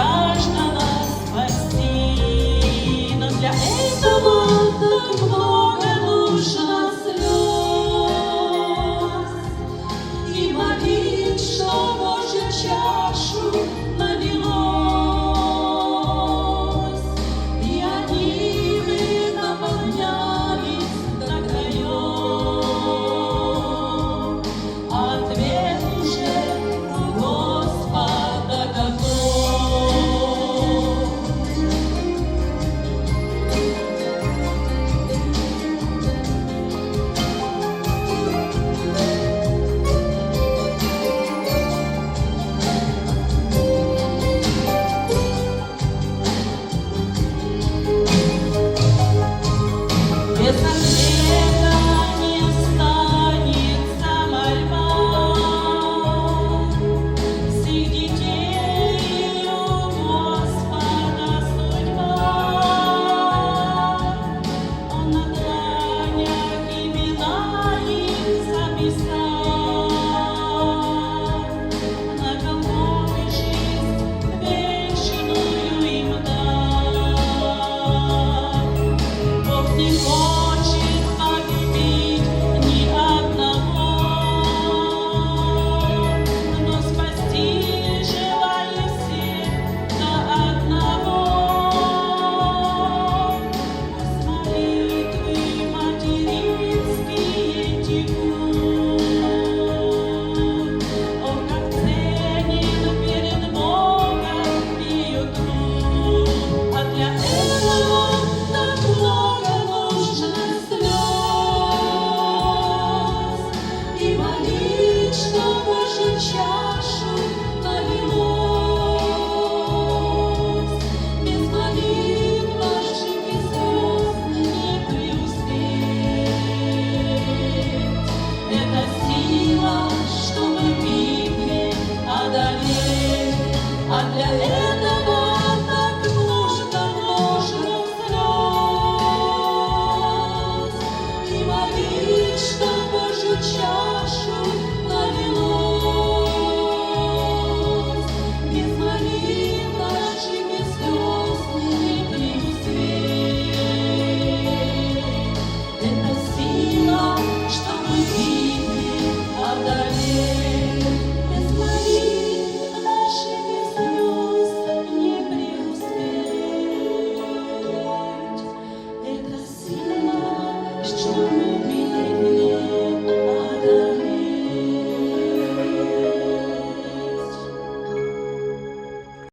каждого спасти. Но для этого так много нужно слез. И молить, что Божью чашу налилось, и они бы наполнялись до краев. Ответ уже у Господа готов. Без ответа не останется мольба всех детей, у Господа судьба. Он на дланях имена их записал, на Голгофе жизнь вечную им дал. Бог не хочет погубить ни одного, но спасти желает всех до одного. Пусть молитвы материнские текут, о, как ценен перед Богом ее труд, а для этого так много нужно слез. И молить, что Божью чашу налилось. Без молитв ваших и слез не преуспеть. Это сила, чтобы битве одолеть, а для этого так нужно слез. И молить, что Божью чашу налилось. Без молитв наших и слез не преуспеть. Это сила, чтобы битве одолеть. Без молитв наших и слез не преуспеть. Это сила, чтобы